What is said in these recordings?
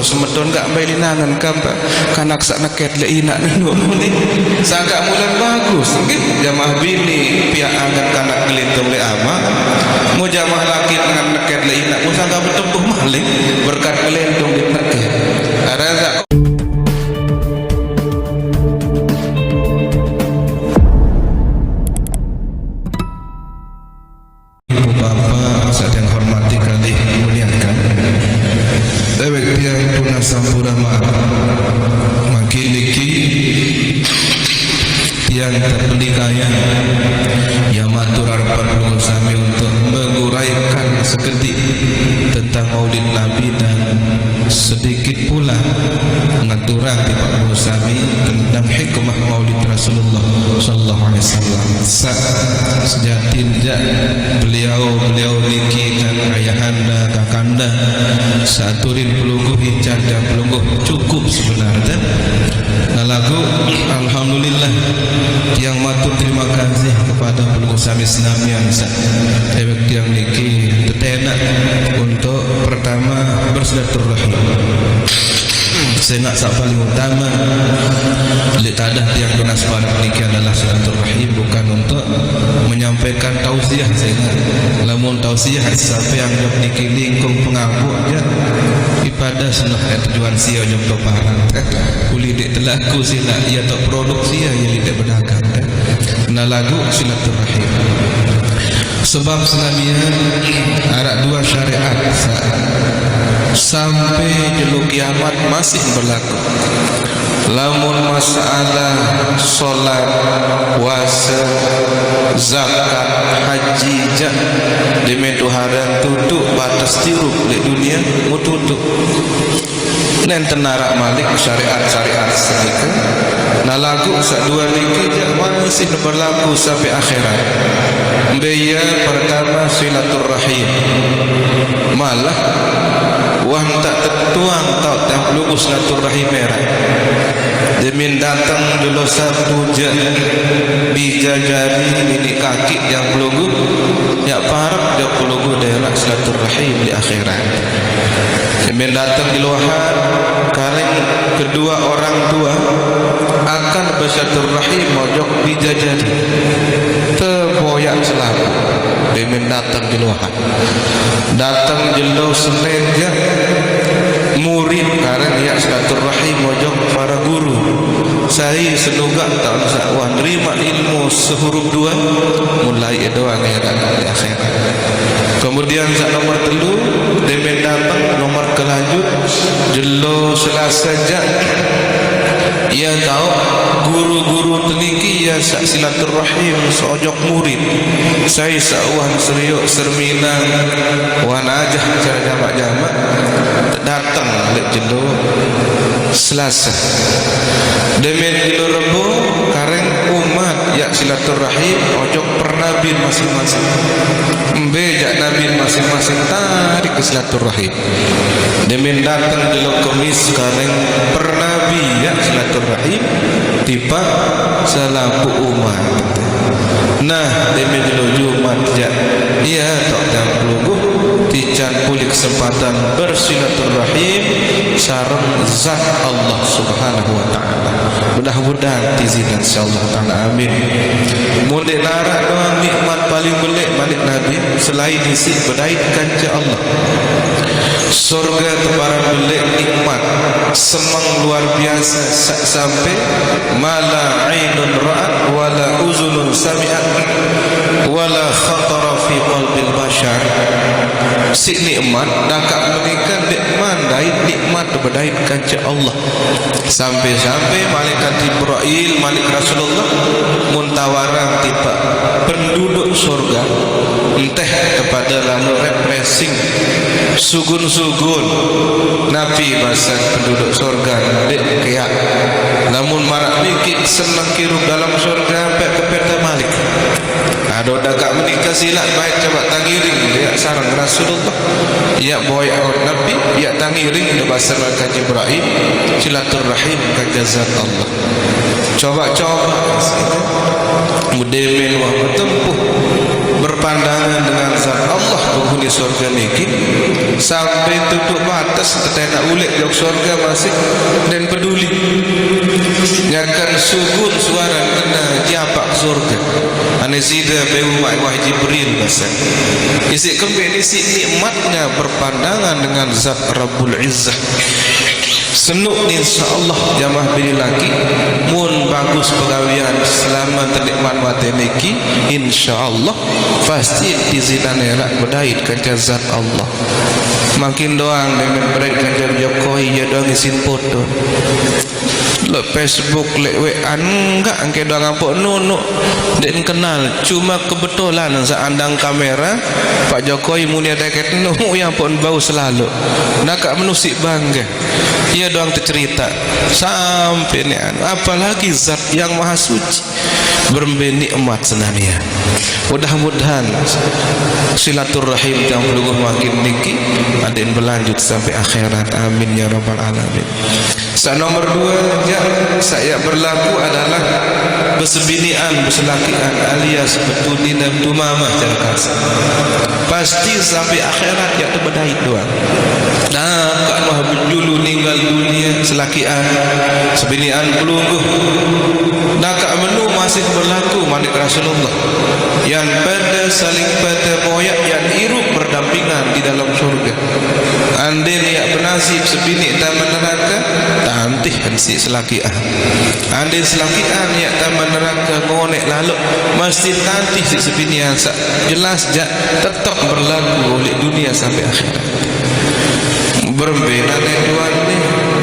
semedon gak bayi linangan kampak kanak sak neket le inak nenduk ni sagak mulan bagus nggih jamaah bini pihak angan kanak gelintung le ama mu jamaah laki dengan neket le inak mu sagak bertempuh maling berkat gelintung di neket ada sampura makiliki yang terbeli kaya yang matur harapan sami untuk menguraikan seketik tentang maulid Nabi dan sedikit pula mengaturkan di Pak Sami tentang hikmah maulid Rasulullah sallallahu alaihi wasallam. Sejatinya beliau niki dan ayahanda kakanda saturin pelungguh hijanda pelungguh cukup sebenarnya. Nah lagu alhamdulillah yang matur terima kasih kepada pelungguh Sami Islam yang ewek yang niki tetenak untuk pertama bersilaturahim. Saya nak sak paling utama lek tadah yang tunas pada niki adalah silaturahim, bukan untuk menyampaikan tausiah. Saya lamun tausiah siapa yang jawab niki lingkung pengaku aja ibadah senah tujuan sia jom to parang uli dek telaku sila ia tak produksi ya dek berdagang nah lagu silaturahim sebab selamian ada dua syariat sampai jeluk kiamat masih berlaku. Lamun masalah solat, puasa, zakat, haji jak demi Tuhan tutup batas tirup di dunia mu tutup. Nen tenarak malik syariat-syariat sedika. Nah lagu dua niki masih berlaku sampai akhirat. Biaya pertama silaturahim. Malah wah tak tertuang tak peluk silaturahim merah. Demin datang dulu sabtu je bijajari ini kaki yang pelugu ya parab dia pelugu daerah silaturahim di akhirat. Demin datang di luahan karena kedua orang tua akan bersilaturahim mojok bijajari terboyak selalu. Demin datang di luahan datang jelo Senin je murid karena dia silaturahim mojok para guru saya senuga tak bisa wah nerima ilmu sehuruf dua mulai doang yang ada di akhirat. Kemudian nomor telu demen datang nomor kelanjut jelo Selasa jak ia tahu guru-guru teliki ya silaturahim seojok murid saya sawan seriuk serminang wan ajah cara jamak-jamak datang lek jelo Selasa demen jelo Rebo kareng umat ya silaturahim ojok pernabin masing-masing bejak nabi masing-masing tarik ke silaturahim demen datang jelo Kamis kareng pernabi ya silaturahim tiba selaku umat. Nah demen jelo Jumat ya dia tak dan pelugu tican pulih kesempatan bersilaturahim sareng zat Allah subhanahu wa ta'ala. Mudah-mudahan tizinan insyaallah ta'ala amin. Mudah narak doang nikmat paling belik malik Nabi selain isi berdait kanca Allah. Surga para belik nikmat semang luar biasa sampai mala ainun ra'at wala uzunun sami'at wala khatara fi qalbil bashar. Si nikmat dakak menikah nikmat dait nikmat berdait kanca Allah sampai-sampai malaikat Jibril malik Rasulullah muntawarang tiba penduduk surga entah kepada lalu repressing sugun-sugun Nabi bahasa penduduk surga dek kayak namun marak mikir senang kirup dalam surga sampai ke peta malik ada dakak menikah silat baik coba tangiring dia sarang Rasulullah ya boy Nabi ya tangiring dia bahasa malaikat Jibril silaturahim kajazat Allah coba-coba mudemen wah bertempuh berpandangan dengan zat Allah penghuni surga niki sampai tutup batas tetap ulik jauh surga masih dan peduli nyakan sukun suara kena japak surga anesida bewu wah Jibril bahasa isi kembali isi nikmatnya berpandangan dengan zat Rabbul Izzah senuk ni insyaAllah jamaah bini lagi mun bagus pegawaian selama ternikmat mati niki insyaAllah pasti izinan erak berdait kanca zat Allah makin doang dengan berait kanca Jokowi ya doang isin foto le Facebook le WA enggak angke doang ampuk nunu dan kenal cuma kebetulan seandang kamera Pak Jokowi muni ada ketemu yang pun bau selalu nak menusik bangga ia doang tercerita sampai ni apalagi zat yang maha suci berembeni nikmat senania mudah-mudahan silaturahim yang berluguh makin niki adin berlanjut sampai akhirat amin ya rabbal alamin. Nomor 2 saya berlaku adalah bersebinian berselakian alias betuni dan tumamah jalkas pasti sampai akhirat ya terbedait doang nah kan mah dulu ninggal dunia selakian sebinian pelungguh nah kak menu masih berlaku malik Rasulullah yang pada saling pada moyak yang hirup berdampingan di dalam surga andin ya bernasib sebini taman neraka tantih ansi selakian andin selakian ya taman neraka ngonek lalu mesti tantih si sebinian jelas tetap berlaku oleh dunia sampai akhirat berbeda tuan ni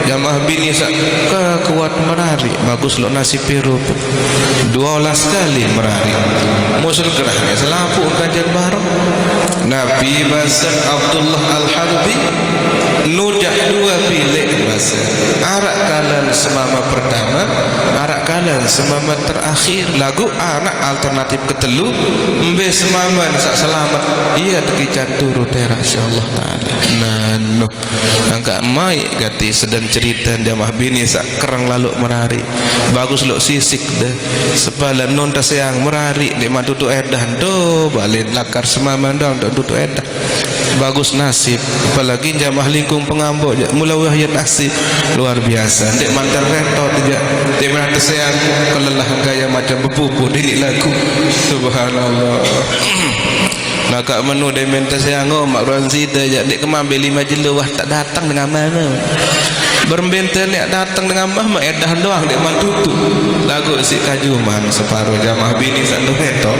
jamaah bini kuat merari bagus lo nasi piru 12 kali merari musul gerahnya selapu kajian baru Nabi Basar Abdullah Al-Harbi nujah 2 bilik bahasa arak kalan semama pertama arak kalan semama terakhir lagu anak alternatif ketelu mbe semama sak selamat ia tekican turu terasya Allah ta'ala nano angka mai gati sedang cerita jamaah bini sak kerang lalu merari bagus lo sisik dah sepala non tasayang merari di matutu edan do balik lakar semama dong tutu edan bagus nasib apalagi jamaah lingkung pengambok mula wahya nasib luar biasa dek mantan retot dek mana tasayang kelelah gaya macam bepupu ini lagu subhanallah nak kak menu dia minta saya mak ruang sida je dek kemambil 5 jeluah tak datang dengan mana berbenta ni datang dengan mah edah doang dek mantutu lagu si kajuman separuh jamaah bini sandu heto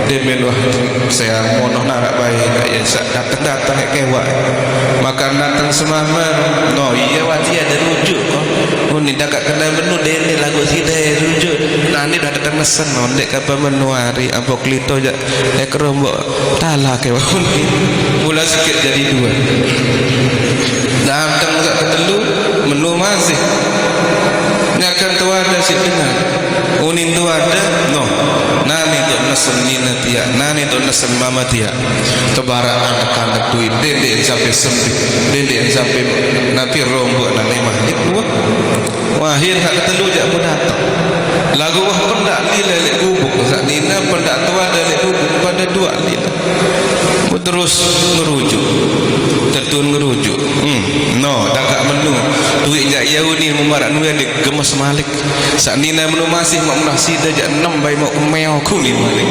dia meluah saya monoh narak baik ya datang kewak makan datang semama no iya wati ada rujuk kok ini dekat kena menu dene lagu sida rujuk nah ni dah datang mesen dek apa menuari apa klito je dek rombok talah kewak mula sikit jadi 2 datang tak ketelu menu masih nyakan tu ada si dengar unin tu ada no nani tu nesen nina tia nani tu nesen mama tia tebara anak-anak duit dede sampai sempit dede sampai napi rombok nani mahlik wahir hak ketelu jak mu datang lagu wah pendak lila lek gubuk sak nina pendak tu ada lek gubuk pada 2 lila terus merujuk tertun merujuk no dakak menu duit jak yauni mumarak nu yang gemes malik sak nina menu masih mak munah sida jak 6 bai mak meo ku ni malik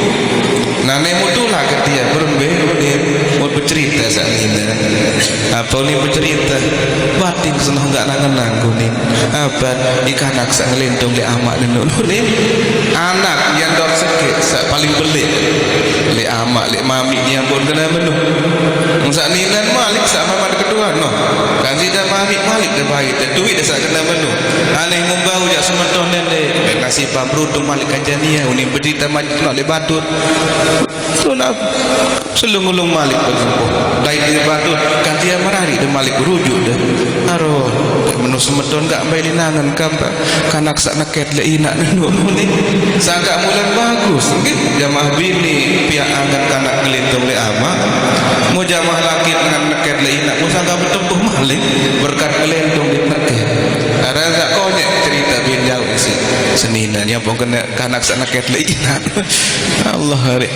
nane mutulah ketia berembe ni mau bercerita sak nina apa ni bercerita batin senah enggak nangan kuning apa ikan nak sak ngelentong le amak nenu ni anak yang dor sikit sak paling belik le amak le mami ni ampun kena menu sak nina malik sak mama kedua no kan sida mami malik dah baik dah duit dah sak kena menu alih mumbau jak semeton nende kasih pamrutung malik kanjania uni bercerita malik nak le batur tu nak selung-ulung malik bersempuh baik di batur kan dia merari dah malik rujuk dah aroh menu semeton gak ambil linangan kampak kanak sak naket le inak nenu ni sangka mulan bagus jamaah bini pihak angan kanak gelintung le ama mu jamaah laki dengan naket le inak mu sangka bertempuh malik berkat gelintung di naket ada tak konyek cerita bin jauh si seninan yang pun kena kanak sak naket le inak Allah hari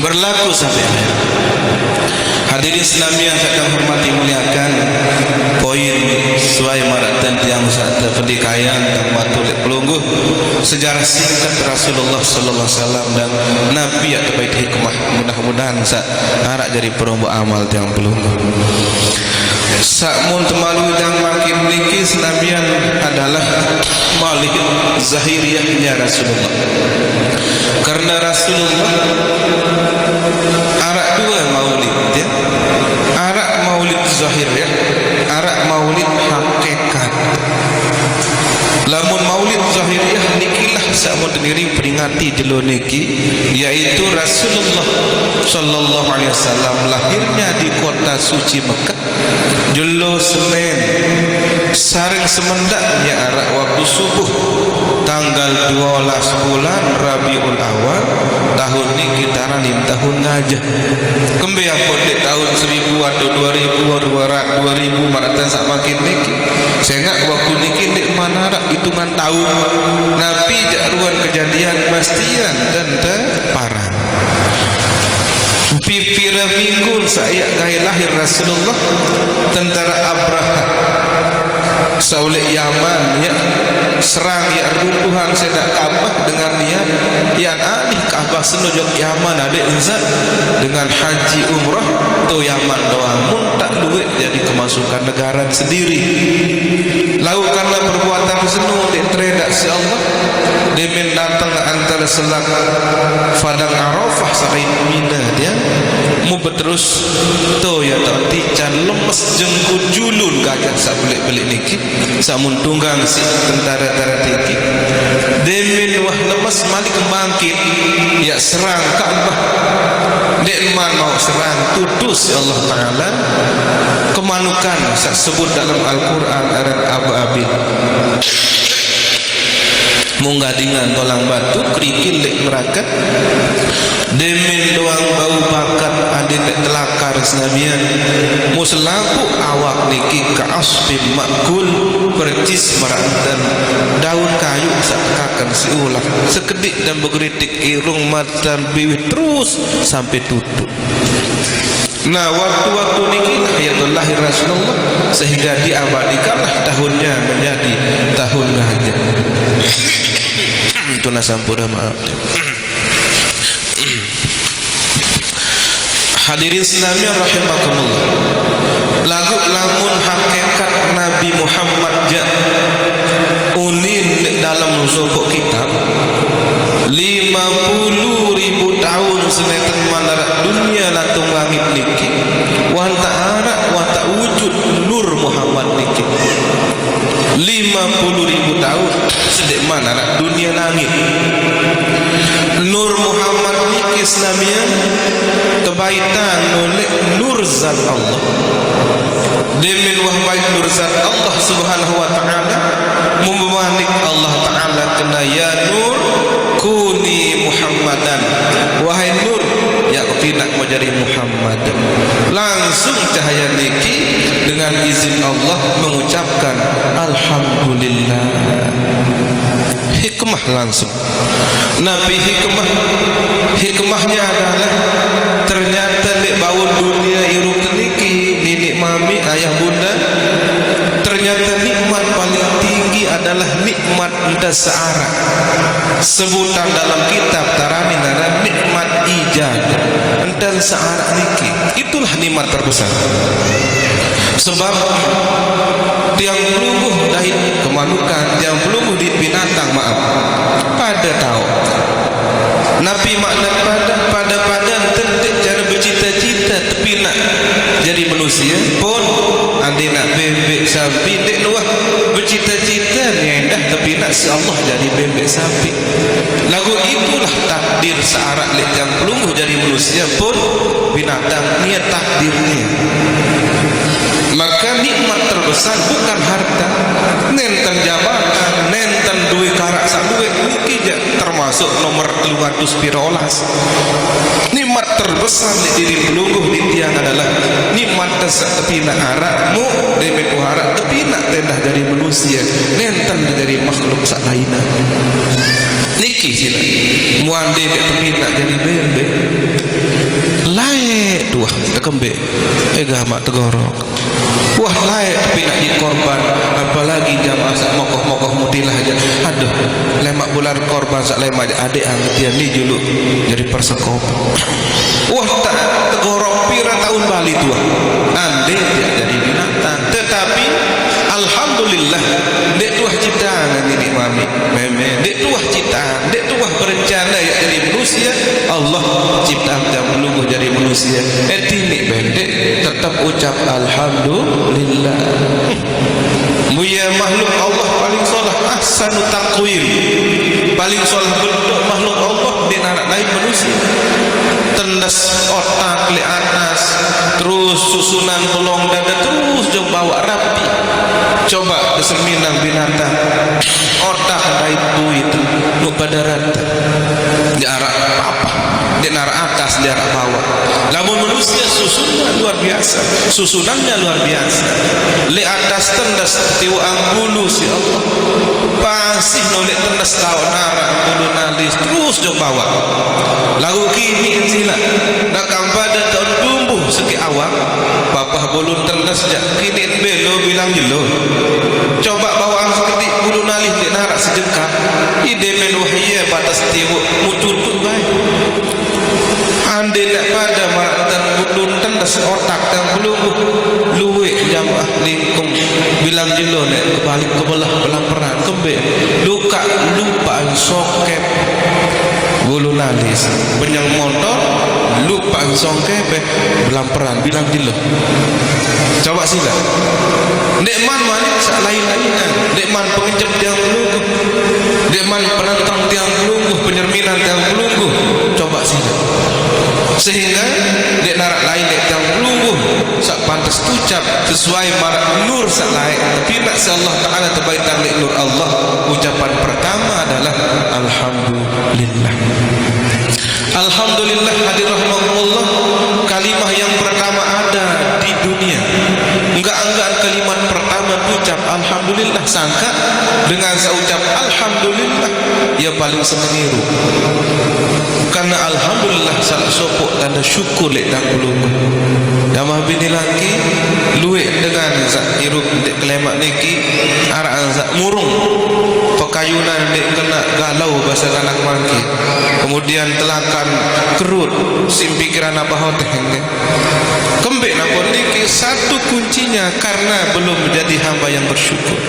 berlaku sampai akhir. Hadirin Islamiyah yang hormati muliakan, poin sesuai maratan yang satu pendikaian dan matulik pelungguh sejarah singkat Rasulullah sallallahu alaihi wasallam dan Nabi yang terbaik hikmah. Mudah-mudahan harap jadi perombo amal yang pelungguh. Sakmun temalu yang makin memiliki Islamian adalah malih zahiriyahnya Rasulullah. Karena Rasulullah arak dua maulid ya. Arak maulid zahir ya, arak maulid hakikat. Lamun maulid zahiriyah nikilah sakmun sendiri peringati jelo niki, yaitu Rasulullah sallallahu alaihi wasallam lahirnya di kota suci Mekah jelo Senin saring semendaknya arak waktu subuh tanggal 12 bulan Rabiul Awal tahun ini kita ranim tahun ngajah kembe apa dek tahun 1000 atau 2000 2000 maratan sak makin niki saya ngak waktu niki dek mana rak hitungan tahun Nabi jakruan kejadian pastian dan terparang pipira minggu saya gaya lahir Rasulullah tentara Abraha saulik Yaman ya serang ya runtuhan sedak Ka'bah dengan niat yang alih Ka'bah senujud Yaman ada izat dengan haji umrah tu Yaman doang mun tak duit jadi kemasukan negara sendiri lakukanlah perbuatan senu di teredak si Allah demen datang antara selak Padang Arafah sampai Mina dia mu berterus tu ya tak tican lemes jengku julun gajah sak belik-belik niki samun tunggang si tentara-tentara tinggi demin wah lemes malik kembangkit ya serang Ka'bah dekman mau serang tudus ya Allah Ta'ala kemanukan sebut dalam Al-Quran aran Abu-Abil munggadingan tolang batu kerikil lek merakat demin doang bau bakat adin lek telakar senabian muselaku awak niki ka'asbin makul percis merantan daun kayu sakakan siulah sekedik dan bergeritik irung matan bibit terus sampai tutup. Nah waktu-waktu niki ayatul lahir Rasulullah sehingga diabadikanlah tahunnya menjadi tahun gajah. Tuna sampura maaf. Hadirin Islamiyah rahimakumullah. Lagu lamun hakikat Nabi Muhammad ja unin dalam sokok kitab 50.000 tahun seneten manarak dunia latung langit niki wan ta'arak wa ta'wujud nur Muhammad niki 50.000 tahun sedek manarak dunia langit nur Muhammad niki Islamian kebaitan oleh nur zat Allah demin wahbait nur zat Allah subhanahu wa ta'ala membanik Allah ta'ala kena ya nur kuni Muhammadan wahai nur yang tidak menjadi Muhammad langsung cahaya niki dengan izin Allah mengucapkan alhamdulillah hikmah langsung Nabi hikmahnya adalah ternyata di bawah dunia iruk niki nenek mami ayah bunda ternyata nikmat paling tinggi adalah nikmat ida searah sebutan dalam kitab tarani nara nikmat ijad dan searah niki itulah nikmat terbesar sebab tiang pelungguh dari kemanukan tiang pelungguh di binatang maaf pada tahu Nabi makna pada tentik cara bercita-cita tapi nak jadi manusia pun andi nak bebek sapi dek luah bercita-cita ni dah tapi nak si Allah jadi bebek sapi lagu itulah takdir searak lek yang pelungguh jadi manusia pun binatang niat takdirnya maka nikmat terbesar bukan harta nenten jabatan nenten duit karak sak duit niki termasuk nomor 300 pirolas nikmat terbesar di diri pelungguh di tiang adalah nikmat tesak tepi nak harakmu demet harak tepi nak tendah dari manusia nenten dari makhluk sak lainnya niki sila muande tepi nak jadi bebek tuah tekembe egah mak tegorok wah layak tapi nak dikorban apalagi jamaah sak mokoh-mokoh mutilah aja aduh lemak bulan korban sak lemak adik angetian ni juluk jadi persekop wah tak tegorok pira tahun bali tuah ande dia jadi binatang tetapi alhamdulillah dek tuah ciptaan ini mami meme dek tuah ciptaan dek tuah berencana ya jadi manusia Allah ciptaan yang belum jadi manusia etini bendek tetap ucap alhamdulillah muya makhluk Allah paling solah ahsanu taqwim paling solah bentuk makhluk Allah di narak lain manusia tendas otak le atas terus susunan tulung dada terus jauh bawa rapi coba keseminang binatang otak itu nu pada rata di arah apa di arah atas di arah bawah namun manusia susunannya luar biasa susunannya luar biasa le atas tendas tiwang bulu si Allah pasih nolek tendas tahu narak bulu nalis terus jauh bawah lagu kini sila nakam pada tahun tumbuh seki awak bapak bulu tendas jak kini belo bilang jelo coba bawa seketik bulu nalih di narak sejengkak ide menuhiyya batas tiwuk mututut baik ande nak pada marak dan bulu tendas otak dan belunggu luwe jamaah lingkung bilang jelo nek kebalik kebelah belah peran kembe luka lupaan sokep bulu nalis penyang motor lupa songkep belamperan bilang jelo coba sila dekman manik sak lain-lainan dekman pengencep tiang belunggu dekman penantang tiang belunggu penyerminan tiang belunggu coba sila sehingga dek narak lain dek tiang belunggu sak pantas ucap sesuai marak nur sak lain tapi nak si Allah Ta'ala terbaik tanglik nur Allah ucapan pertama adalah alhamdulillah alhamdulillah hadir rahmatullah kalimah yang pertama ada di dunia enggak kalimat pertama ucap alhamdulillah sangka dengan seucap alhamdulillah ia paling semeniru karena alhamdulillah salah sopok tanda syukur lek tak belunggu damah bini laki luwe dengan sak hirup dek kelemak niki arah sak murung pekayunan dek kena galau bahasa anak mangki kemudian telakan kerut sim pikiran apa hoteh kembek napon niki satu kuncinya karena belum menjadi hamba yang bersyukur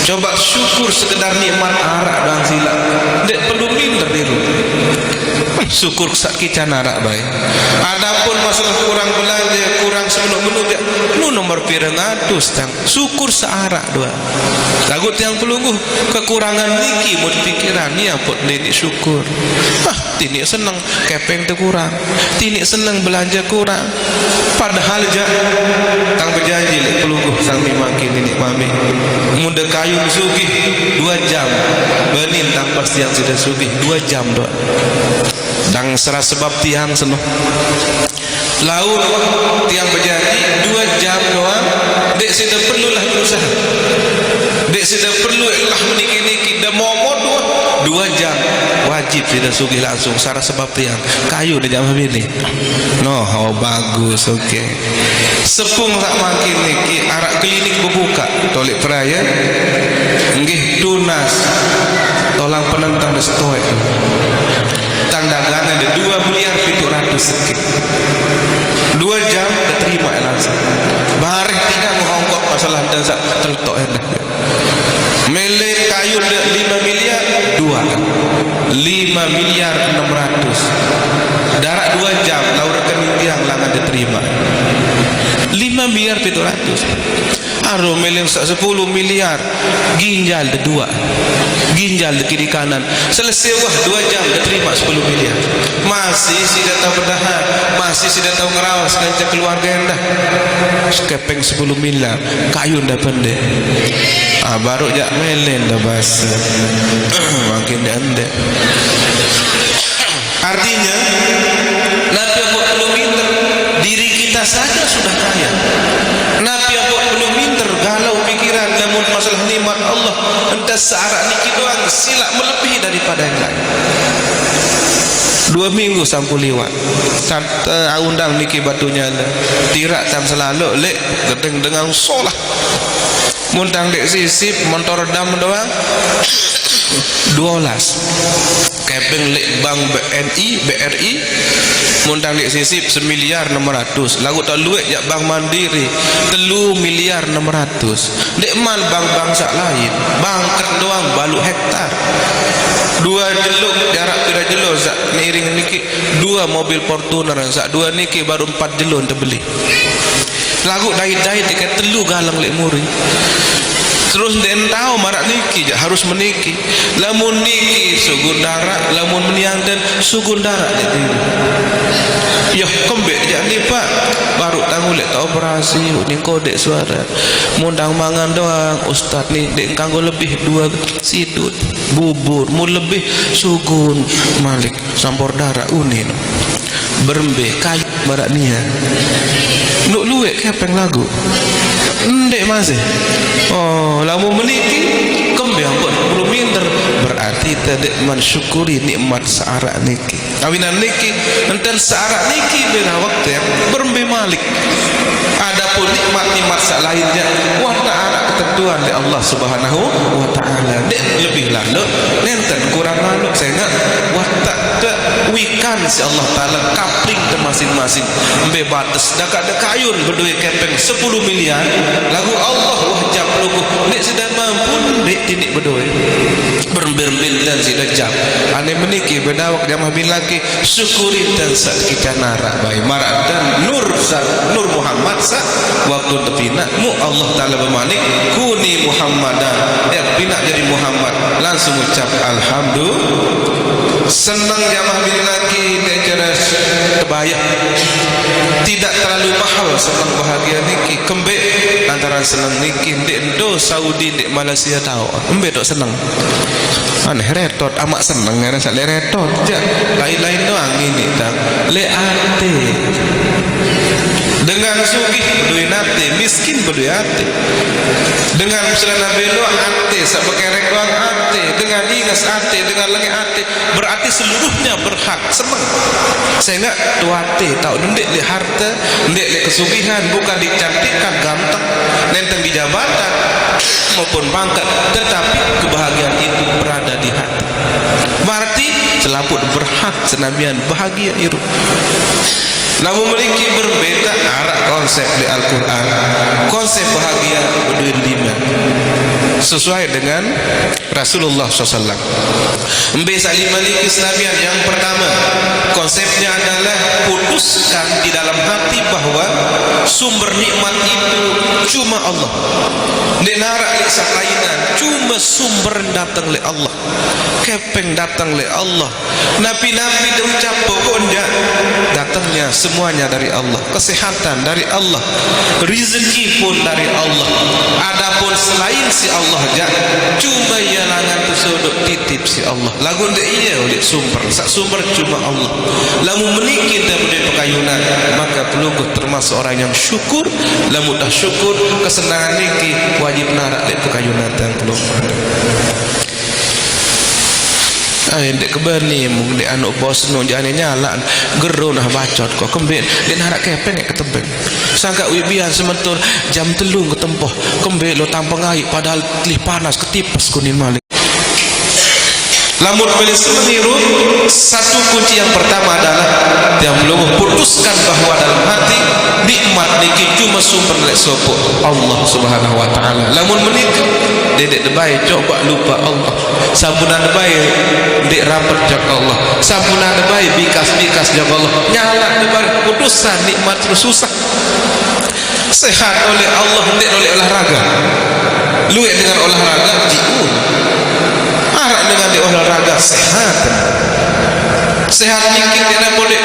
coba syukur sekedar nikmat arak dan sila dek perlu minder diru syukur sakican arak baik adapun masalah kurang belanja kurang semenuk menunjuk nu nomor pirang atus tang syukur searak dua lagut yang pelungguh kekurangan niki mau pikiran ni apa nenek syukur tini senang kepeng tu kurang tini senang belanja kurang padahal je tang berjanji lek pelungguh sang makin nenek mami muda kayu sugih 2 jam benin tang pasti yang sudah sugih 2 jam doa dan serah sebab tiang senuh laut tiang berjanji 2 jam doang dek sudah perlulah berusaha dek sudah perlu ilah meniki-niki dan momot 2 jam wajib sudah sugih langsung sarah sebab tiang kayu dah jam ini no oh bagus oke okay. Sepung tak makin niki arak klinik berbuka tolik peraya nggih tunas tolong penentang destoy tang dagangan ada 2 miliar 700 sekit 2 jam diterima langsung bareng tinggal menghongkok masalah dan sak terletok anda melek kayu 5 miliar 5 miliar 600 darat 2 jam lau rekening tiang langan diterima 5 miliar 700 aro meleng 10 miliar ginjal de 2 ginjal de kiri kanan selesai wah 2 jam dah terima 10 miliar masih tidak tahu berdahan masih tidak tahu ngerawas kancah keluarga anda kepeng 10 miliar kayu dah pendek baru jak melen dah bahasa makin anda artinya Nabi perlu minta diri kita saja sudah kaya Nabi perlu minta galau pikiran namun masalah nikmat Allah entah searak niki doang silap melebihi daripada yang lain 2 2 minggu sampai lewat undang niki batunya lah tirak tam selalu lek gedeng dengan solah mundang dek sisip motor dam doang 12 kepeng lek bank BRI mundang dek sisip 1,6 miliar lagu tak luek jak bank Mandiri 3,6 miliar dek man bank sak lain bangket doang balu hektar 2 jeluk jarak 3 jeluk sak miring niki 2 mobil Fortuner sak 2 niki baru 4 jeluk terbeli lagu dai-dai tiket 3 galang lek muri terus den tahu marak niki harus meniki lamun niki sugun darat lamun meniang dan sugun darat jadi ya kembek jadi pak baru tangguh lek tak operasi ni kodek suara mundang mangan doang ustad ni dek kanggo lebih 2 sidut bubur mu lebih sugun malik sampor darah unin berembe kayu barak nia nuk luwek kepeng lagu ndek masih oh lamu meniki kembe ampun 10 meter berarti tidak mensyukuri nikmat searak niki kawinan niki enten searak niki beda waktu yang berembe malik adapun nikmat-nikmat lainnya wa ta'ala ketentuan dari Allah Subhanahu wa taala dek lebih lalu nenten kurang lalu saya ingat wa ta'ala wikan si Allah taala kapling ke masing-masing embe batas dekat dekayun berdua kepeng 10 miliar lagu Allah wajab lugu nek sudah mampu nek tinik berdua berembir-embir dan sudah jam ane meniki bedawak jamah bin laki syukuri dan sak kita narak baik marak dan nur Muhammad sak waktu tepina mu Allah taala bermanik kuni Muhammadan ya pina jadi Muhammad langsung ucap alhamdulillah senang jamah bin laki dan jelas kebayang tidak terlalu mahal senang bahagia niki kembek antara senang niki dek do Saudi dek Malaysia tahu embe dok senang aneh retot amak senang ngene sak le retot jak lain-lain doang ini tak le ate dengan sugih berdua nate miskin berdua ate dengan celana belo ate sak bekerek doang ate dengan ingas ate dengan lengi ate berarti seluruhnya berhak senang saya enggak tuate tahu ndek le harta ndek le kesugihan bukan dicantikkan ganteng nenten di jabatan maupun pangkat tetapi kebahagiaan itu berada di hati berarti selaput berhak senabian bahagia itu namun memiliki berbeda arah konsep di Al-Quran konsep bahagia berdua 5 sesuai dengan Rasulullah SAW membesar 5 Islamian yang pertama konsepnya adalah putuskan di dalam hati bahwa sumber nikmat itu cuma Allah di narak lisak lainan cuma sumber datang oleh Allah kepeng datang oleh Allah nabi-nabi diucap pokoknya datangnya semuanya dari Allah kesehatan dari Allah rezeki pun dari Allah adapun selain si Allah aja cuma ia langan tersudut titip si Allah lagu ndak iya oleh sumber sak sumber cuma Allah lamu meniki daripada pekayunan maka perlu termasuk orang yang syukur lamu dah syukur kesenangan niki wajib narak dek pekayunan dan belum dek kebar ni mung dek anak bos no jane nyala gero nah bacot kok kembek dek narak kepeng ketebeng sangka wibian sementur jam 3 ketempoh kembek lo tampang air padahal lih panas ketipes kuning malik lamun pilih meniru satu kunci yang pertama adalah yang belum putuskan bahwa dalam hati nikmat niki cuma sumber lek sopo Allah Subhanahu wa taala lamun menikah dedek debai coba lupa Allah sampunan debai dek rapat jak Allah sampunan debai bikas jak Allah nyala debai putusan nikmat terus susah sehat oleh Allah dek oleh olahraga luwek dengan olahraga jiun arak dengan di olahraga sehat dikit tidak boleh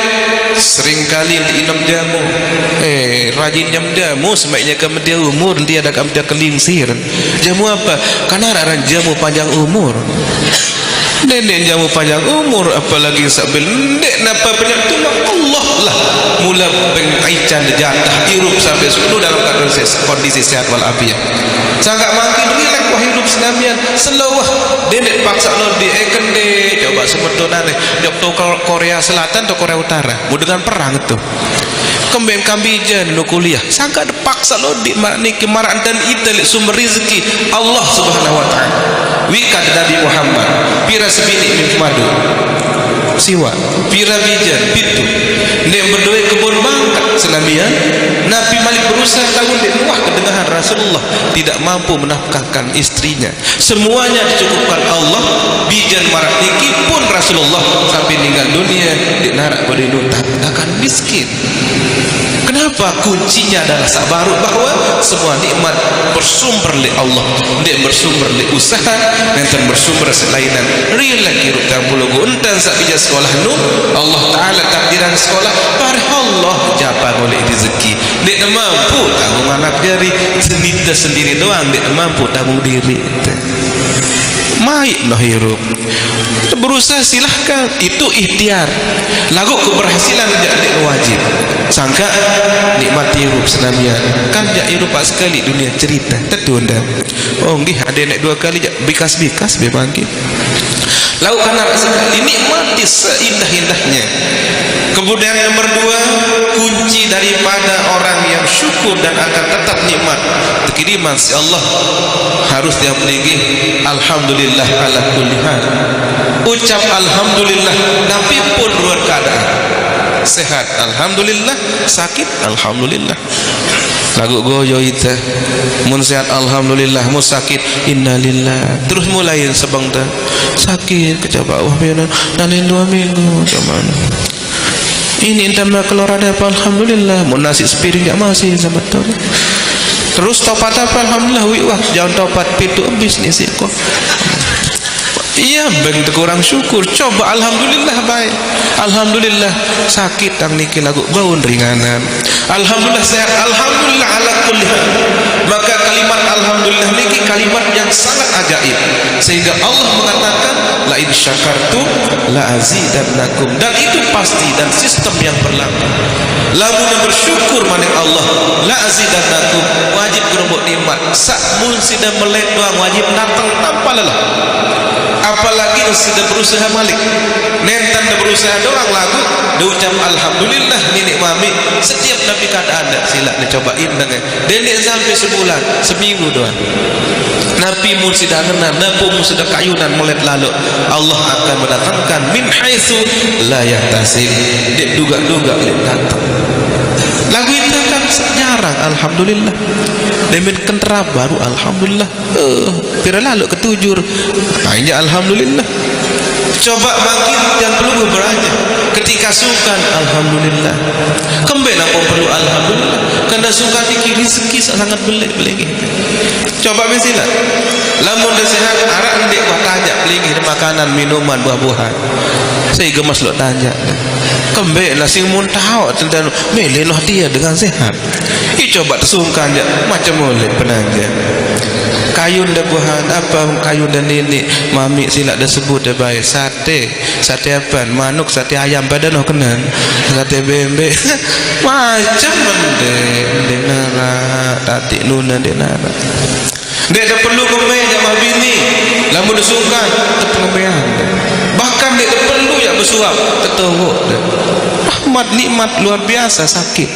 seringkali diinam jamu rajin jam jamu sebaiknya kemudian umur dia ada kemudian kelingsir jamu apa karena ada jamu panjang umur nenek jamu panjang umur apalagi sambil nenek napa banyak tu Allah lah mula pengaican jatah hirup sampai 10 dalam kondisi sehat walafiat sangat makin rilek wah hirup senamian selawah dendek paksa lo di kende coba semetunan dok to Korea Selatan atau Korea Utara mau dengan perang itu kembeng kambijan lo kuliah sangka dipaksa lo di niki marang dan itu sumber rezeki Allah Subhanahu wa taala wikat Nabi Muhammad pira sebini min madu siwa pira bijan pitu nek berdoa kebun mangkat senamian Nabi Malik berusaha tahun dek wah kedengaran Rasulullah tidak mampu menafkahkan istrinya semuanya dicukupkan Allah bijan marak niki pun Rasulullah sampai meninggal dunia di narak pada nutat akan miskin. Kenapa? Kuncinya adalah sabaru bahwa semua nikmat bersumber oleh Allah, tidak bersumber oleh usaha, dan bersumber selainan. Real lagi rutang bulugu entan sabija sekolah nu Allah Taala takdiran sekolah parah Allah japa oleh rezeki. Tidak mampu tanggung anak jari senita sendiri doang, tidak mampu tanggung diri. Maik noh hirup berusaha silahkan itu ikhtiar lagu keberhasilan jadi wajib sangka nikmat hirup senamian kan jak hirup sekali dunia cerita tertunda oh nggih ada nek dua kali jak bikas-bikas be bangkit lalu karena sekali nikmati seindah-indahnya. Kemudian nomor dua, kunci daripada orang yang syukur dan akan tetap nikmat kiriman si Allah harus dia memiliki alhamdulillah ala kulli hal. Ucap alhamdulillah tapi pun luar keadaan sehat alhamdulillah, sakit alhamdulillah. Lagu goyo itu mun sehat alhamdulillah, mun sakit innalillah. Terus mulai sebang ta sakit kecoba wah benar nalin 2 minggu cuman ini entah keluar ada apa alhamdulillah, mun nasi sepiring gak masih sama betul. Terus topat apa alhamdulillah wah jangan topat pitu habis nih sih kok. Iya bang kurang syukur coba alhamdulillah baik alhamdulillah sakit tang niki lagu baun ringanan alhamdulillah sehat alhamdulillah ala kulli hal. Maka kalimat alhamdulillah niki kalimat yang sangat ajaib sehingga Allah mengatakan la in syakartum la azidannakum dan itu pasti dan sistem yang berlaku. Lamun bersyukur maning Allah la azidannakum wajib gerobok nikmat sak mun sida melek doang wajib datang tanpa lelah. Apalagi sudah berusaha malik nentan dah berusaha doang lagu dia ucap alhamdulillah nenek mami setiap nabi keadaan dah silap dia cobain dengan dia sampai sebulan seminggu doang nabi mun sudah kenal nabi mun sudah kayunan mulai lalu Allah akan mendatangkan min haitsu la yahtasib dia duga-duga datang lagu itu kan jarang alhamdulillah demin kentera baru alhamdulillah pira lalu ketujur hanya alhamdulillah coba bangkit yang perlu beraja ketika sukan alhamdulillah kembali apa perlu alhamdulillah karena sukan dikir rezeki sangat belik-belik coba mesilah lamun dah sehat arak ndek wah tanya belik makanan minuman buah-buahan saya gemas lo tanya kembali lah sing mun tahu tentang melenoh dia dengan sehat coba tersungkan je macam boleh penanja kayun dah buahan apa kayun dan nenek mami silap dah sebut dah baik sate apa manuk sate ayam pada noh kenan sate bembe macam mende nara tati nuna de nara dia dah perlu kembali sama bini lamun disungkan terpengembean bahkan dia dah perlu yang bersuap tertawuk rahmat nikmat luar biasa sakit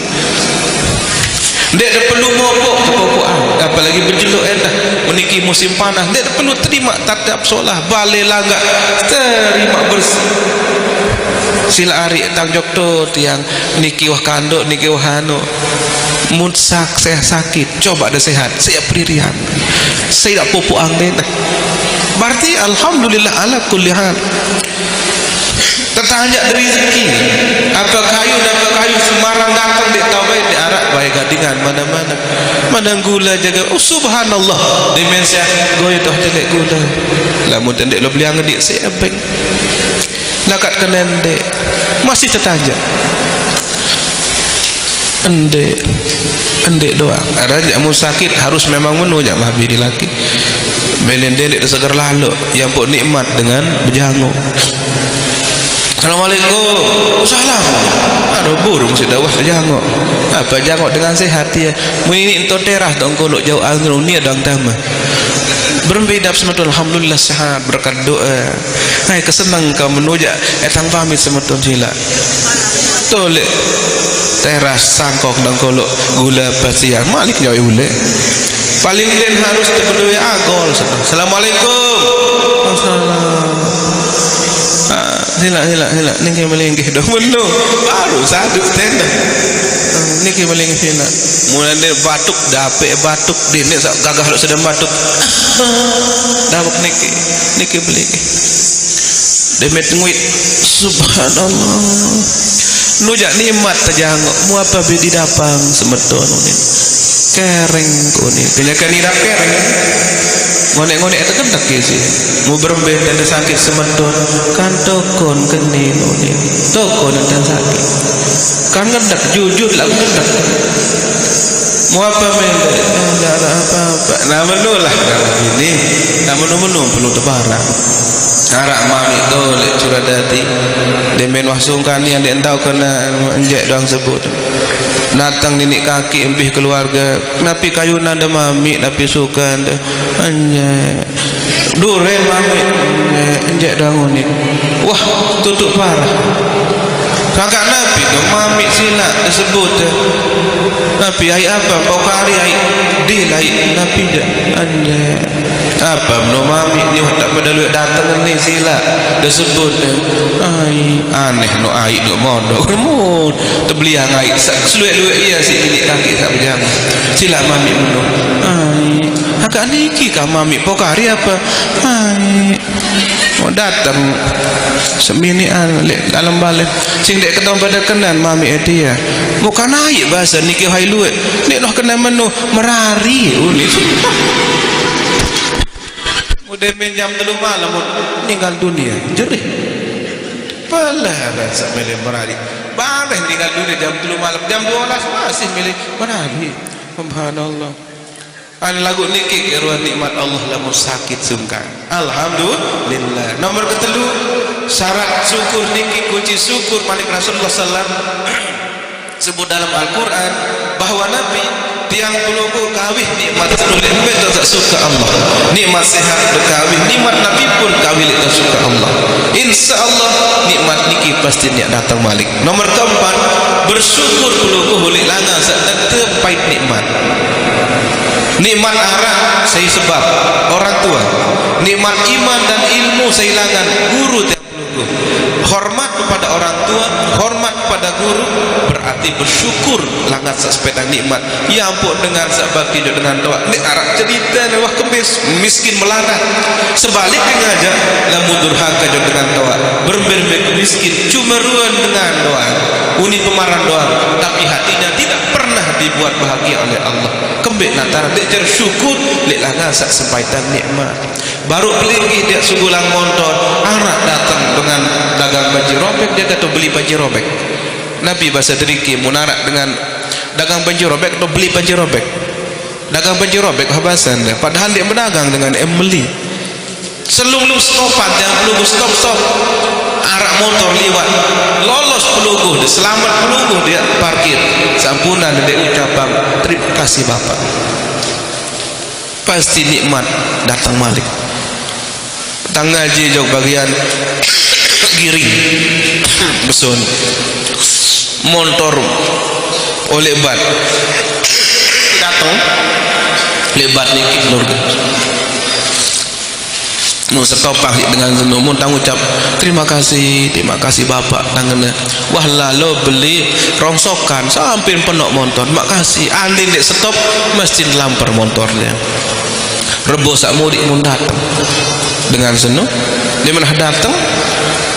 dia dah perlu ngopok kepokokan apalagi berjeluk dah meniki musim panas dia dah perlu terima tatap solah balik langgar terima bersih sila ari tang jokto tiang niki wah kanduk niki wah hanu munsak saya sakit coba ada sehat saya pririan saya tak popo angin berarti alhamdulillah ala kulli hal tertanya dari rezeki apa kayu Semarang datang di taubai di arak baik gadingan mana-mana mana gula jaga subhanallah dimensia goy toh jelek gula lamun tendek lo beli angedik saya beng lakat kenen dek masih tertanya endek doang ada jamu sakit harus memang menu jak mahbiri laki belen dek segar lalu yang pun nikmat dengan berjangu Assalamualaikum salam aduh burung sudah wah jangok apa jangok dengan sehat ya ini itu terah tongkolok jauh angin ni adang tama Berbeda semeton alhamdulillah sehat berkat doa. Hai kesenang kau menujak etang pamit semeton sila. Tolek teras sangkok dan kolok gula pasian malik jauh ule. Paling lain harus terpenuhi agol. Assalamualaikum. Assalam. Sila niki melinggih dah menu baru satu tenda niki melinggih sila mulai dia batuk dapet batuk dia ni gagah lu sedang batuk dapat niki melinggih demet nguit subhanallah nujak nikmat terjangok mu apa bedi dapang semeton ni kereng ko ni kenyakan ni dak kereng ngonek-ngonek itu kan tak sih mau berembeh dan sakit semeton kan tokon kenin ni tokon dan sakit kan ngedak jujur lah ngedak mau apa mele tidak ada apa-apa nah menu lah ini nah menu perlu tebarang arak mami tolek curadati demen wasungkan yang dientau kena enjek doang sebut datang nenek kaki empih keluarga napi kayu nanda mami napi sukan anjek dure mami enjek doang unik wah tutup parah kakak napi tu mami sila disebut napi ai apa kau kari ai dilai napi dah anjek apa no mami ni tak pada lu datang ni sila disebut ai aneh no ai no mondok mun terbeli ai seluek-luek dia si ini kaki tak berjang sila mami mun ai agak niki kah mami pokari apa ai mau datang seminian dalam balik sing dek ketemu pada kenan mami dia bukan naik bahasa niki hai luek nek noh kena menu merari unik udah jam 3 malam meninggal dunia jerih pelah rasa milih merari bareh meninggal dunia jam 3 malam jam 12 masih milih merari subhanallah an lagu niki keruan nikmat Allah lamun sakit sungkan alhamdulillah nomor ketelu syarat syukur niki kunci syukur malik Rasulullah sallallahu sebut dalam Al-Quran bahwa Nabi tiang pelukul kawih nikmat senulik betul tak suka Allah nikmat sehat berkawih nikmat Nabi pun kawih tak suka Allah insya Allah nikmat niki pasti niat datang balik nomor keempat bersyukur pelukul hulik langa tetap pahit nikmat arak saya sebab orang tua nikmat iman dan ilmu saya hilangan guru tiang pelukul hormat kepada orang tua hormat kepada guru berarti bersyukur langat sepeda nikmat ya ampun dengar sabak hidup dengan doa ni arak cerita ni wah kemis miskin melarat sebaliknya aja lamu durhaka dengan doa berberbeda miskin cuma ruan dengan doa uni pemarah doa tapi hatinya tidak pernah dibuat bahagia oleh Allah kembali natara dia syukur lek langat sepeda nikmat baru pelinggi dia sugulang motor arak datang dengan dagang baju robek dia kata beli baju robek Nabi bahasa teriki munarak dengan dagang baju robek atau beli baju robek dagang baju robek habasan dia padahal dia berdagang dengan beli selung-lung stopan jangan pelugu stop arak motor liwat lolos pelugu dia selamat pelugu dia parkir sampunan dia ucapan terima kasih bapak pasti nikmat datang balik tangaji jauh bagian giring besun motor oleh bat datang lebat nikit nurga nu setopah dengan senumun tang ucap terima kasih bapak tangannya wah lalu beli rongsokan sampai penuh motor makasih andin dek stop mesti lamper motornya rebo sak mudik mun datang dengan senu dia malah datang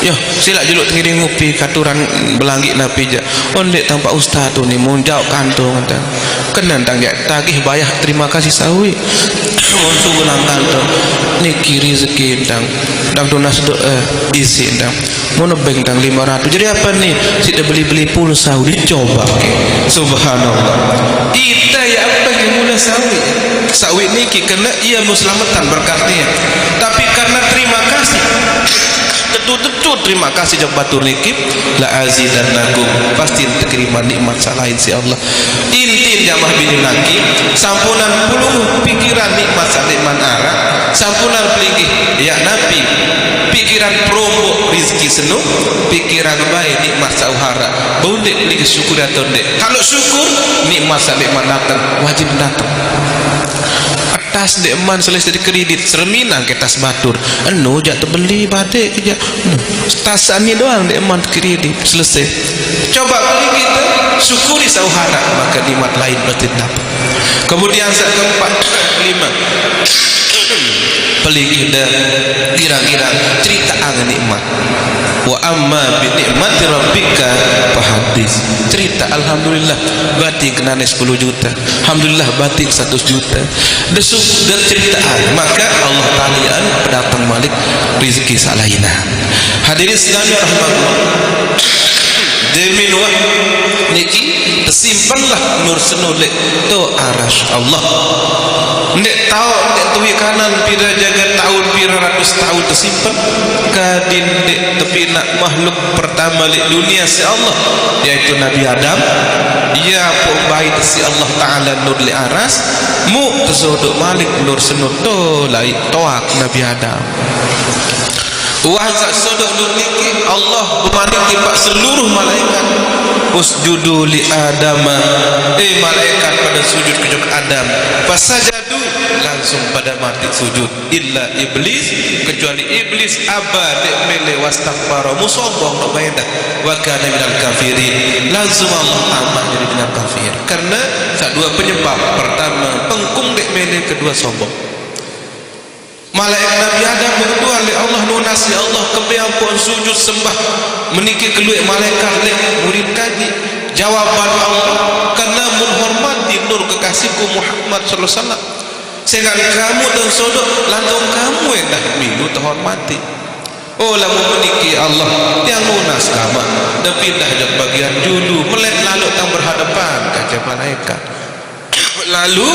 yo sila juluk tengiring ngopi katuran belanggi napi ja ondek tampak ustaz tu ni mun jauh kantong kata kenan tagih bayar terima kasih sawi mun sugulang kantong ni kiri rezeki dang tunas isi dang mun beng dang 500 jadi apa nih sida beli pulsa dicoba ke subhanallah kita ya apa yang mula sawi niki kena ia muslamatan berkatnya tapi karena terima kasih betul terima kasih jawab batur nikip la azidannakum pasti terima nikmat salahin si Allah intin jamaah bini laki sampunan puluh pikiran nikmat salikman arah sampunan peligi ya Nabi pikiran promo rizki senu pikiran baik nikmat sauhara boleh peligi syukur atau tidak. Kalau syukur nikmat salik datang wajib datang atas dekman selesai di kredit serminang ke tas batur anu jak terbeli batik je tas ani doang dekman kredit selesai. Coba beli kita syukuri sauhara maka nikmat lain berarti dapat. Kemudian saat keempat lima pelik kita kira-kira cerita angin nikmat wa amma bi nikmati rabbika fahadis cerita alhamdulillah batik kenane 10 juta alhamdulillah batik 100 juta dan cerita maka Allah Ta'ala pendatang malik rezeki salaina. Hadirin sekalian rahmatullah demi nuah niki tersimpanlah nur senolek to arash Allah ndek tahu ndek tuwi kanan pira jaga tahun pira ratus tahun tersimpan kadin ndek tepi nak makhluk pertama di dunia si Allah yaitu Nabi Adam dia pun baik si Allah Ta'ala nur li aras mu tersodok malik nur senut to lai toak Nabi Adam wahza sodok nur niki Allah bermalik pak seluruh malaikat usjudu li adama malaikat pada sujud kejuk Adam fasajadu langsung pada mati sujud illa iblis kecuali iblis abad mele wastakbara musombong kepada wa kana minal kafirin langsung Allah tambah jadi minal kafir karena dua penyebab pertama pengkung dek mele kedua sombong. Malaikat Nabi Adam berdua oleh Allah nunasi Allah kebiampuan sujud sembah menikir keluar malaikat lek murid kaji jawaban Allah karena menghormati nur kekasihku Muhammad sallallahu alaihi wasallam sehingga kamu dan sodok lantung kamu yang dah minggu terhormati oh lamu meniki Allah yang lunas kama dan pindah dari bagian julu melek lalu tang berhadapan kaca malaikat lalu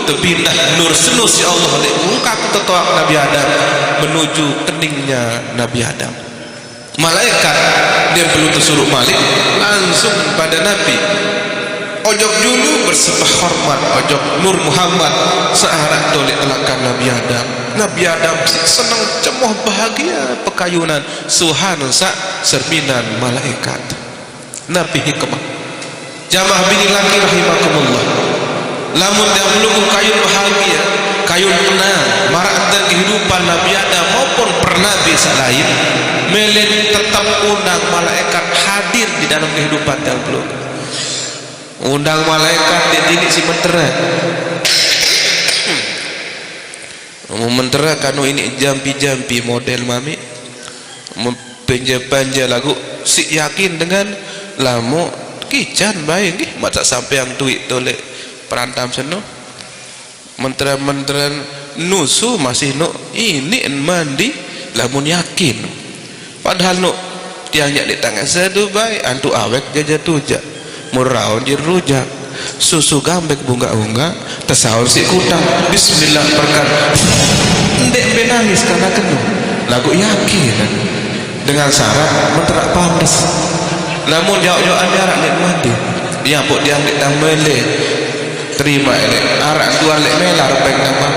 terpindah nur senus ya Allah oleh muka ketuak Nabi Adam menuju keningnya Nabi Adam. Malaikat dia perlu tersuruh malik langsung pada Nabi ojok dulu bersembah hormat ojok Nur Muhammad searah tolek telakan Nabi Adam. Nabi Adam senang cemoh bahagia pekayunan suhan sak serminan malaikat Nabi hikmah jamaah bini laki rahimakumullah lamun yang menunggu kayun bahagia kayun tenang marak dan kehidupan Nabi Adam maupun pernabi lain melen tetap undang malaikat hadir di dalam kehidupan yang belum undang malaikat di titik si mentera mentera kanu ini jampi-jampi model mami penja-panja lagu si yakin dengan lamu kican baik nih mata sampai yang tuik tolek perantam seno mentera-mentera nusu masih no ini mandi lamun yakin padahal no tiangnya di tangan saya Dubai antu awek jaja tuja muraun jirujak susu gambek bunga-bunga tersahur si kutang bismillah perkan ndek benangis karena kenu lagu yakin dengan syarat mentera pandas namun jauh-jauh jarak nek mandi dia pun dia ambil tang mele terima ini arak dua lek melar baik nama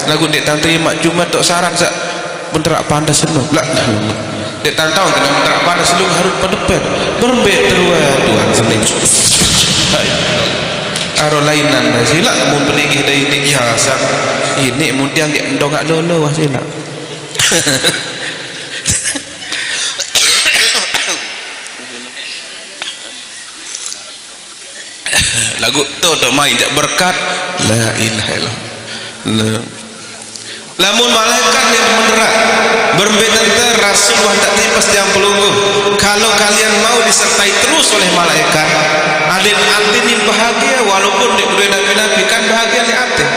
lagu dek tang terima cuma tok saran sak mentera pandas seno lah dek tang tahu kena mentera pandas lu harus pedepet berbet terua tuan seling aro lainan sila mun peningih dari ini biasa ini mun tiang gek ndong gak lolo wah sila lagu tu main tak berkat la ilaha illallah lamun malaikat yang menerak berbeda Rasulullah tak tipas yang pelunggu kalau kalian mau disertai terus oleh malaikat adin bahagia walaupun dek berdua nabi-nabi kan bahagia di atin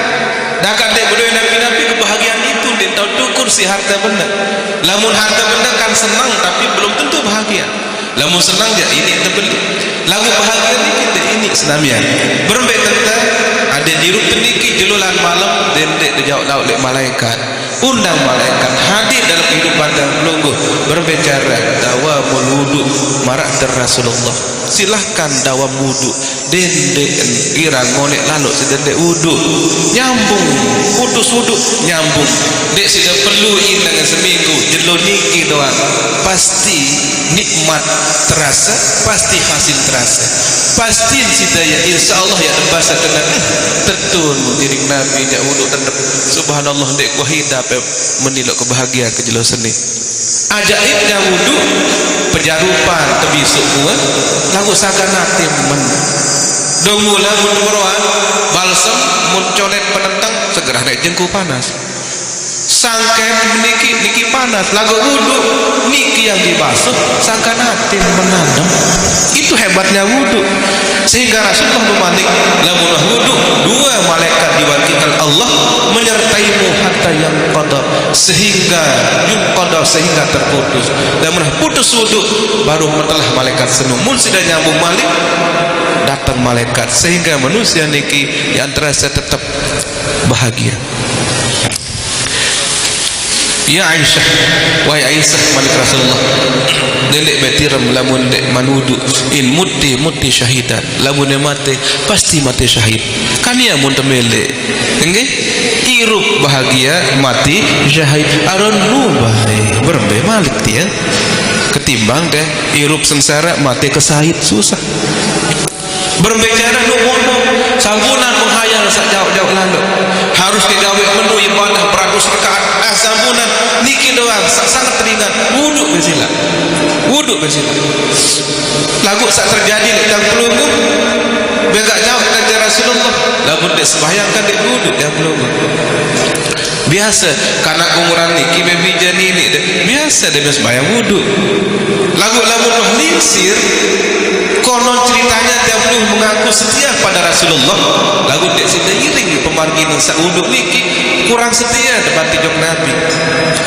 dakat dek berdua nabi-nabi kebahagiaan itu di tahu tukur si harta benda lamun harta benda kan senang tapi belum tentu bahagia lamun senang je ini terbeli lagu bahagia ni kita ini senamian berbeda tentang ada jiru peniki jelulan malam dan dek dijawab oleh malaikat undang malaikat hadir dalam kehidupan dan melunggu berbicara dawamul wudu marak ter Rasulullah silahkan dawam wudu dendek kira ngolek lalu sedendek wudu nyambung putus wuduk nyambung. Dek sudah perlu dengan seminggu jelo niki doang, pasti nikmat terasa, pasti hasil terasa, pasti sidaya insyaallah ya bahasa tenang tertun diri Nabi jak wuduk tendep subhanallah dek ku hidap menilok kebahagiaan ke jelo seni ajaibnya wuduk pejarupan tebisuk gua lagu sakanatim men dong mula mun meroan balsam mun colet penentang segera naik jengku panas sangket niki panas lagu wudhu niki yang dibasuh sangkan hati menadam. Itu hebatnya wudhu, sehingga Rasulullah memalik lamunah wudhu dua malaikat diwakilkan Allah menyertaimu hatta yang qadar sehingga terputus. Lamunah putus wudhu baru telah malaikat senung mun sudah nyambung malik datang malaikat sehingga manusia niki yang terasa tetap bahagia. Ya Aisyah, wahai Aisyah malik Rasulullah, nenek betiram lamun dek manudu in muti syahidan, lamun mati pasti mati syahid. Kan ia mun temele, nggih? Irup bahagia mati syahid aron nubai berbe malik dia. Ketimbang deh irup sengsara mati kesahid susah. Berbicara nu bodoh, sambunan menghayal sak jauh-jauh lalu. Harus digawe menu ibadah beratus rakaat. Sambunan niki doang sangat ringan. Wuduk bersila. Lagu sak terjadi di dalam pelunggu. Begak jauh dari Rasulullah. Lagu dek sembahyangkan dek wuduk yang pelunggu. Biasa karena umuran niki baby jani ini biasa dia sembahyang wuduk. Lagu-lagu roh lingsir konon ceritanya dia belum mengaku setia pada Rasulullah. Lagu dek seiring pemargi sak wuduk niki kurang setia depan tijong Nabi.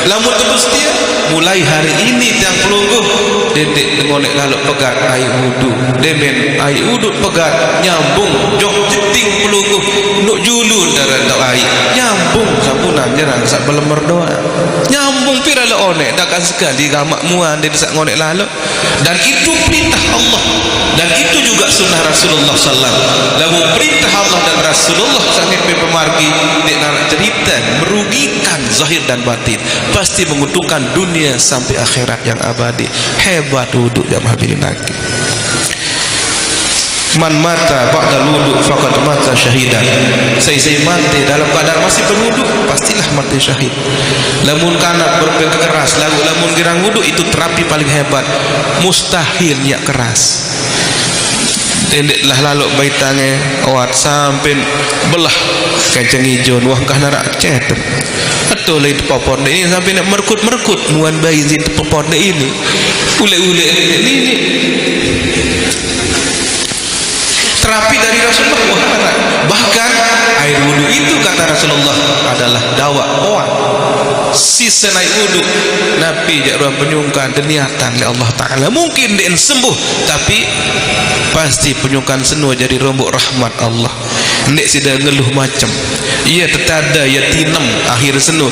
Lamun terus setia mulai hari ini tiang pelungguh dedek ngonek lalu pegat air wuduk demen air wuduk pegat nyambung jok jeting pelungguh nuk julun darah dok air nyambung sampunan nyerang sak belemer doa nyambung pira le onek dakan sekali gamak muan dia sak ngonek lalu dan itu perintah Allah dan itu juga sunnah Rasulullah sallallahu alaihi wasallam. Lalu perintah Allah dan Rasulullah sampai pemargi dek nak cerita merugikan zahir dan batin, pasti menguntungkan dunia sampai akhirat yang abadi. Hebat wuduk jamaah hadirin lagi. Man mata ba'da wuduk faqad mata syahidan. Saya mati dalam keadaan masih berwuduk pastilah mati syahid. Lamun kana berkeras lamun girang wuduk itu terapi paling hebat. Mustahil niat keras. Tendeklah lalu baitannya awat sampai belah kenceng hijau wah kahna cetet atau lain popor ini sampai nak merkut muan bayi zin popor ini ule ini terapi dari Rasulullah. Bahkan air wudhu itu kata Rasulullah adalah dawa oan sisa naik wudhu Nabi jakruan penyungkan niatan oleh Allah Ta'ala mungkin dia sembuh tapi pasti penyungkan senu jadi rombok rahmat Allah nek sudah ngeluh macam ia tetada ia tinem akhir senu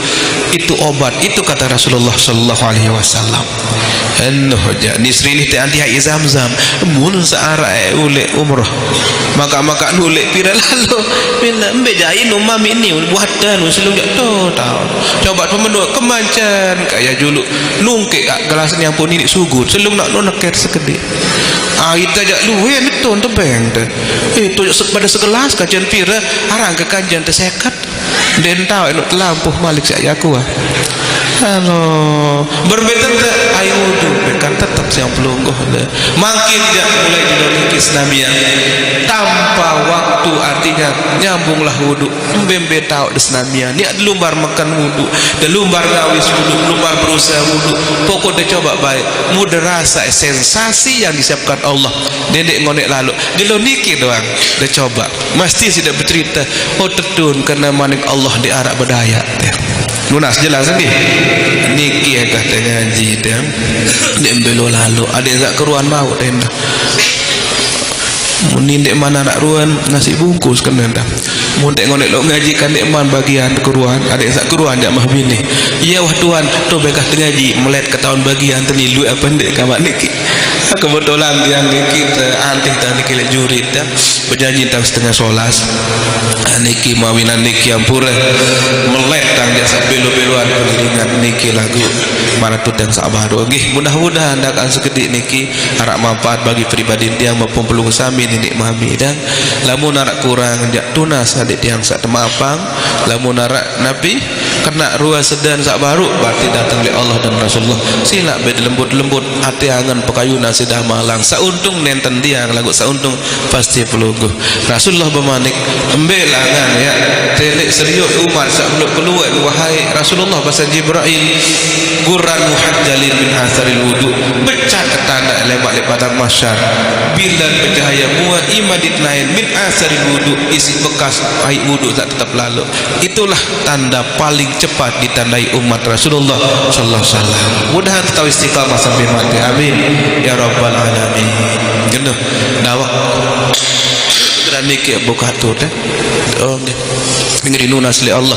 itu obat itu kata Rasulullah sallallahu alaihi wasallam enoh ja nisri ni te anti hai Zamzam mun saara ule umrah maka nule pira lalu bila mbejain umam ini buatan selung to tahu coba pemendu kemancan kayak julu nungke gelas yang pun ini sugut selung nak nonaker sekedip kita jak luwe betul tebeng itu pada segelas kajian pira arang ke kajian tersekat dan tahu itu lampuh malik saya aku halo berbeda air wudhu kan tetap siang pelungguh makin jak mulai di dunia Islamiyah tanpa waktu artinya nyambunglah wudhu mbembe tahu di Islamiyah ni lumbar makan wudhu dan lumbar ngawis wudhu lumbar berusaha wudhu pokok dia coba baik mudah rasa sensasi yang disiapkan Allah dedek ngonek lalu di niki doang dia coba mesti sudah bercerita oh tertun karena manik Allah di Arab berdaya lunas jelas ni niki ya kata ngaji dia embelo lalu ada yang tak keruan mau tenda munindek mana nak ruan nasi bungkus kan dah mun dek ngonek lo ngaji kan dek man bagian keruan ada yang tak keruan jak mah bini iya wah tuan tu bekah ngaji melet ke tahun bagian tenilu apa ndek kamak niki kebetulan yang kita antih tak niki lek jurit berjanji tang setengah solas niki mawinan niki ampura melek dia belo-beloan pengiringan niki lagu Maratut yang sabaru nggih mudah-mudahan dak sekedik niki arak manfaat bagi pribadi tiang maupun pelung sami ninik mami dan lamun arak kurang jak tunas adik tiang sak temapang lamun arak nabi kena ruas sedan sabaru berarti datang oleh Allah dan Rasulullah sila bed lembut-lembut hati angan pekayuna sidah malang sauntung nenten tiang lagu sauntung pasti pelungguh Rasulullah bermanik embelangan ya telik serius umat sak belum keluar wahai Rasulullah bahasa Jibril Quran muhajjalin min asaril wudu becah ketanda lemak padang mahsyar bila bercahaya mua imadit nain min asaril wudu isi bekas air wudu tak tetap lalu itulah tanda paling cepat ditandai umat Rasulullah sallallahu alaihi wasallam mudahan tetap istiqamah sampai mati amin ya rabbal alamin genah dawak dan niki buka tu teh oh nggih ngeri nunas li Allah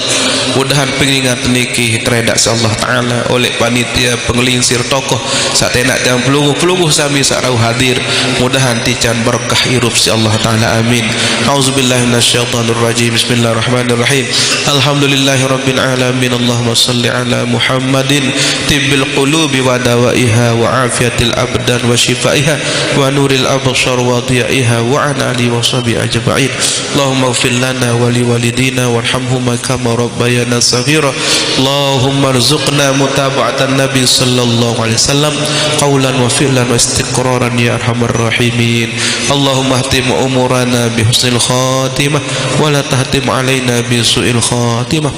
mudahan pengingat niki teredak Allah taala oleh panitia penglingsir tokoh sak tenak dan pelungguh sami sak rau hadir mudahan tican berkah hirup si Allah taala amin auzubillahi minasyaitonir rajim bismillahirrahmanirrahim alhamdulillahirabbil alamin Allahumma shalli ala Muhammadin tibbil qulubi wa dawaiha wa afiyatil abdan wa shifaiha wa nuril absar wa dhiyaiha wa ala alihi wa sahbihi ajma'in Allahumma ighfir lana wa liwalidina warhamhuma kama rabbayana saghira Allahumma arzuqna mutaba'atan nabi sallallahu alaihi wasallam qawlan wa fi'lan wa istiqraran ya arhamar rahimin Allahumma ahtim umurana bi husnil khatimah wa la tahtim alaina bi su'il khatimah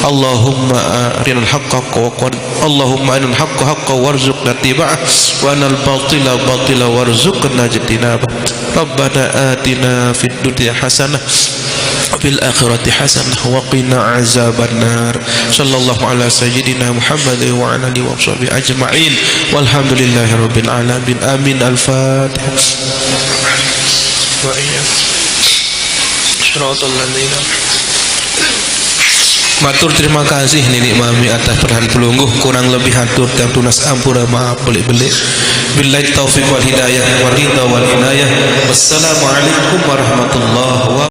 Allahumma arinal haqqa Allahumma arinal haqqa haqqan warzuqna ittiba'ah wa anal batila batila warzuqna ijtinabah Rabbana atina fid dunya hasanah fil akhirati hasanah wa qina azabannar sallallahu ala sayyidina Muhammad wa ala alihi wa sahbihi ajma'in walhamdulillahi rabbil alamin amin al-fatihah wa iyyakum shiratal ladzina matur terima kasih nenek mami atas perhatian pelungguh kurang lebih hatur dan tunas ampura maaf belik-belik billahi taufiq wal hidayah wal ridha wal inayah wassalamu alaikum warahmatullahi wabarakatuh